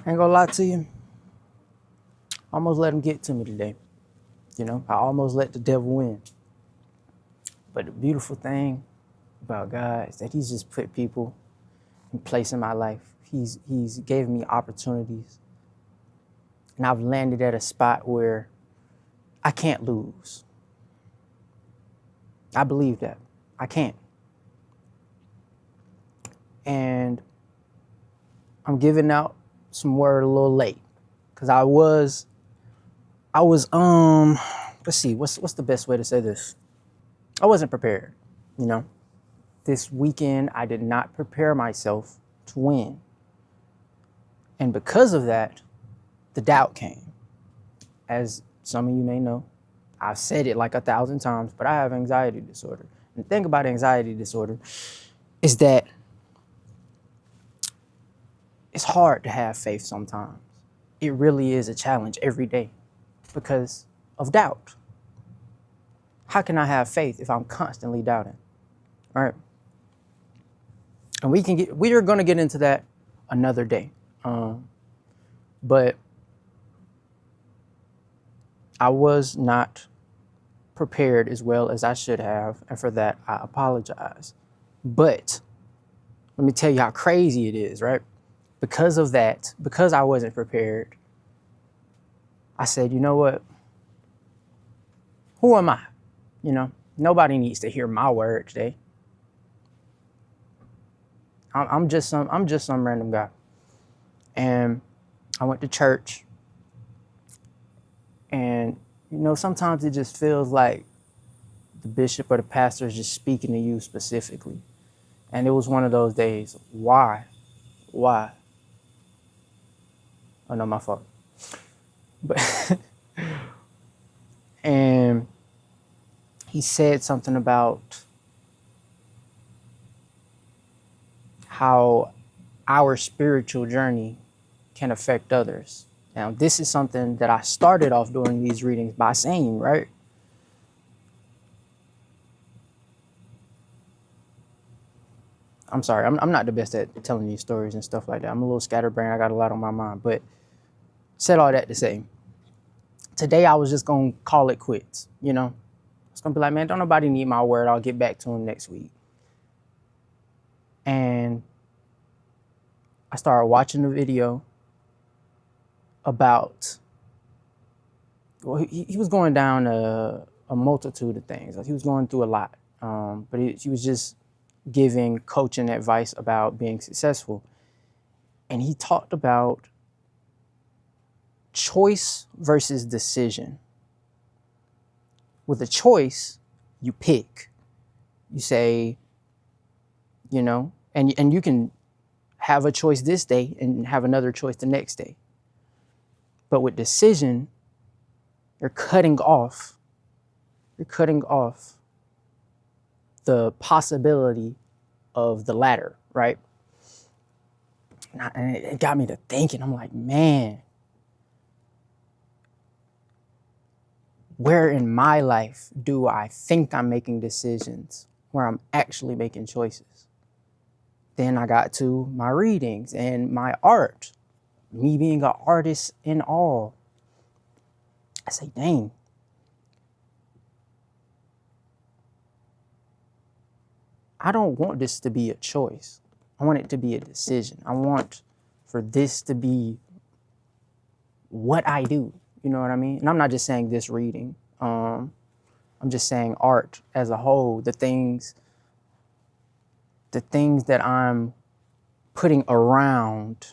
Ain't gonna lie to you. Almost let him get to me today. I almost let the devil win. But the beautiful thing about God is that He's just put people in place in my life. He's gave me opportunities, and I've landed at a spot where I can't lose. I believe that I can't, and I'm giving out some word a little late because I was let's see what's the best way to say this. I wasn't prepared. You know, this weekend I did not prepare myself to win, and because of that, the doubt came. As some of you may know, I've said it like 1,000 times, but I have anxiety disorder. And the thing about anxiety disorder is that it's hard to have faith sometimes. It really is a challenge every day because of doubt. How can I have faith if I'm constantly doubting? All right. And we are going to get into that another day. But I was not prepared as well as I should have, and for that I apologize. But let me tell you how crazy it is, right? Because of that, because I wasn't prepared, I said, you know what? Who am I? Nobody needs to hear my word today. I'm just some random guy. And I went to church, and sometimes it just feels like the bishop or the pastor is just speaking to you specifically. And it was one of those days. Why? Oh no, my fault. But and he said something about how our spiritual journey can affect others. Now, this is something that I started off doing these readings by saying, right? I'm sorry, I'm not the best at telling these stories and stuff like that. I'm a little scatterbrained. I got a lot on my mind. But said all that to say, today I was just going to call it quits, It's going to be like, man, don't nobody need my word. I'll get back to him next week. And I started watching the video about, well, he was going down a multitude of things. He was going through a lot. But he was just giving coaching advice about being successful. And he talked about choice versus decision. With a choice, you pick. You say, and you can have a choice this day and have another choice the next day. But with decision, you're cutting off the possibility of the latter, right? And it got me to thinking. I'm like, man, where in my life do I think I'm making decisions where I'm actually making choices? Then I got to my readings and my art, me being an artist in all. I say, dang. I don't want this to be a choice. I want it to be a decision. I want for this to be what I do. You know what I mean? And I'm not just saying this reading. I'm just saying art as a whole, the things that I'm putting around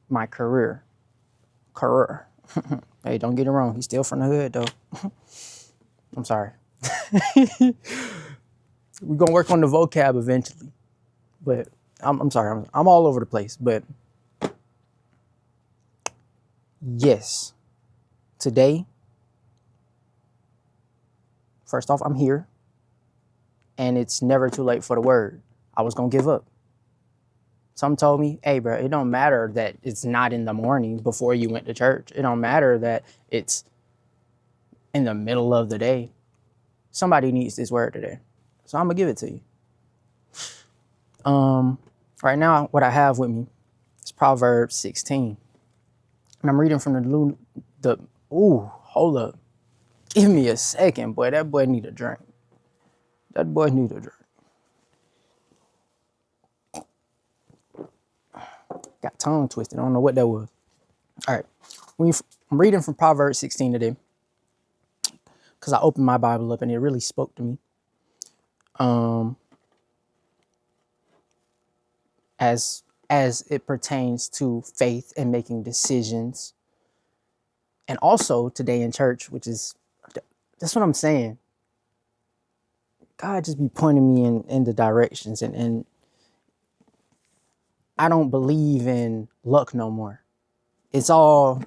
my career. Hey, don't get it wrong. He's still from the hood, though. I'm sorry. We're going to work on the vocab eventually. But I'm sorry. I'm all over the place. But yes, today, first off, I'm here. And it's never too late for the word. I was going to give up. Some told me, hey, bro, it don't matter that it's not in the morning before you went to church. It don't matter that it's in the middle of the day. Somebody needs this word today. So I'm going to give it to you. Right now, what I have with me is Proverbs 16. And I'm reading from hold up. Give me a second, boy. That boy need a drink. That boy need a drink. Got tongue twisted. I don't know what that was. All right. I'm reading from Proverbs 16 today because I opened my Bible up and it really spoke to me. As it pertains to faith and making decisions. And also today in church, that's what I'm saying. God just be pointing me in the directions, and I don't believe in luck no more. It's all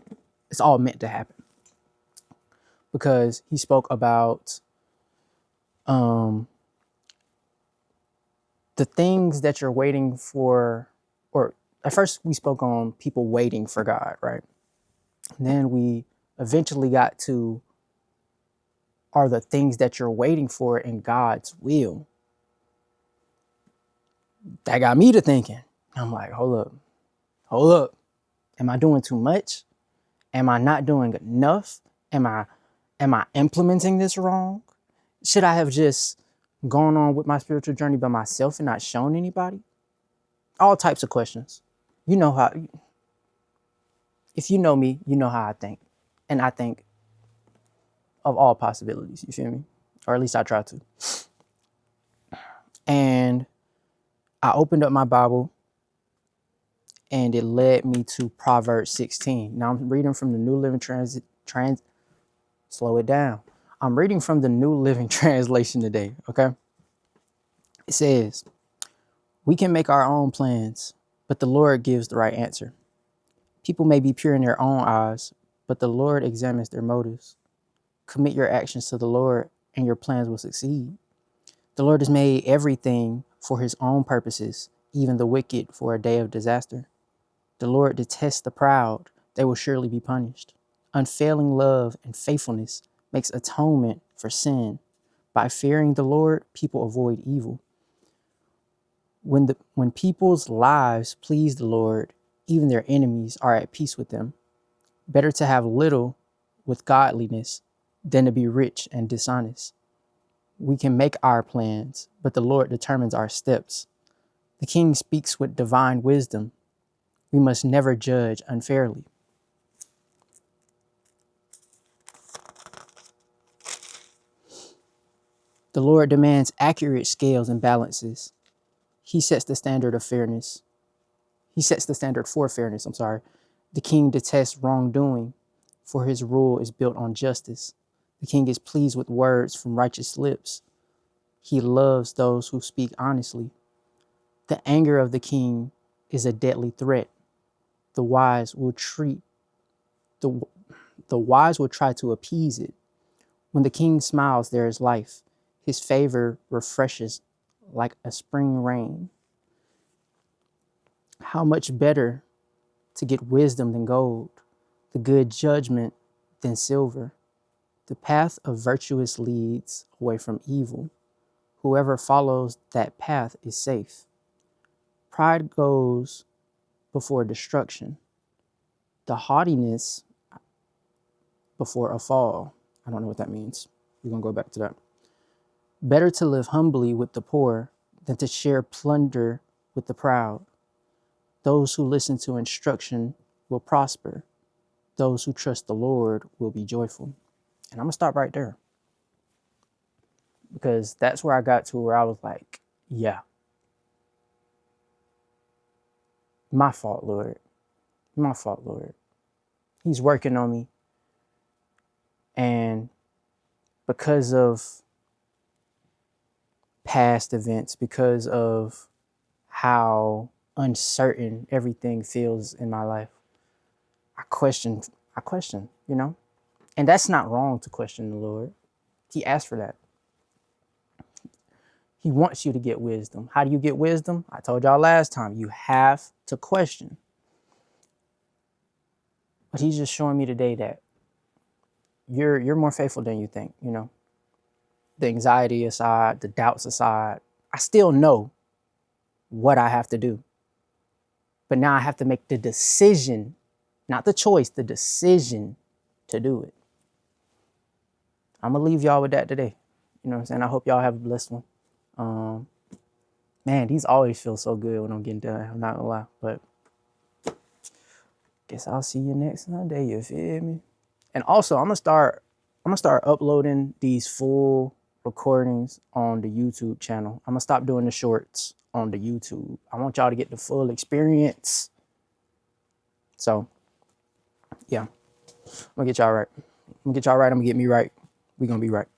meant to happen. Because he spoke about the things that you're waiting for, or at first we spoke on people waiting for God, right? And then we eventually got to are the things that you're waiting for in God's will. That got me to thinking. I'm like, hold up. Am I doing too much? Am I not doing enough? Am I implementing this wrong? Should I have just gone on with my spiritual journey by myself and not shown anybody? All types of questions. You know how, if you know me, you know how I think. And I think of all possibilities, you feel me? Or at least I try to. And I opened up my Bible and it led me to Proverbs 16. Now I'm reading from the New Living slow it down. I'm reading from the New Living Translation today, okay? It says, we can make our own plans, but the Lord gives the right answer. People may be pure in their own eyes, but the Lord examines their motives. Commit your actions to the Lord and your plans will succeed. The Lord has made everything for his own purposes, even the wicked for a day of disaster. The Lord detests the proud. They will surely be punished. Unfailing love and faithfulness makes atonement for sin. By fearing the Lord, people avoid evil. When people's lives please the Lord, even their enemies are at peace with them. Better to have little with godliness than to be rich and dishonest. We can make our plans, but the Lord determines our steps. The king speaks with divine wisdom. We must never judge unfairly. The Lord demands accurate scales and balances. He sets the standard of fairness. He sets the standard for fairness, The king detests wrongdoing, for his rule is built on justice. The king is pleased with words from righteous lips. He loves those who speak honestly. The anger of the king is a deadly threat. The wise will try to appease it. When the king smiles, there is life. His favor refreshes like a spring rain. How much better to get wisdom than gold, the good judgment than silver. The path of virtuous leads away from evil. Whoever follows that path is safe. Pride goes before destruction. The haughtiness before a fall. I don't know what that means. We're going to go back to that. Better to live humbly with the poor than to share plunder with the proud. Those who listen to instruction will prosper. Those who trust the Lord will be joyful. And I'm going to stop right there. Because that's where I got to where I was like, yeah. My fault, Lord. My fault, Lord. He's working on me. And because of past events, because of how uncertain everything feels in my life, I question, and that's not wrong to question the Lord. He asked for that. He wants you to get wisdom. How do you get wisdom? I told y'all last time, you have to question. But he's just showing me today that you're more faithful than you think, The anxiety aside, the doubts aside, I still know what I have to do. But now I have to make the decision Not the choice, the decision to do it. I'm going to leave y'all with that today. You know what I'm saying? I hope y'all have a blessed one. Man, these always feel so good when I'm getting done. I'm not going to lie. But guess I'll see you next Sunday. You feel me? And also, I'm gonna start uploading these full recordings on the YouTube channel. I'm gonna stop doing the shorts on the YouTube. I want y'all to get the full experience. So, yeah, I'm gonna get y'all right. I'm gonna get y'all right. I'm gonna get me right. We're gonna be right.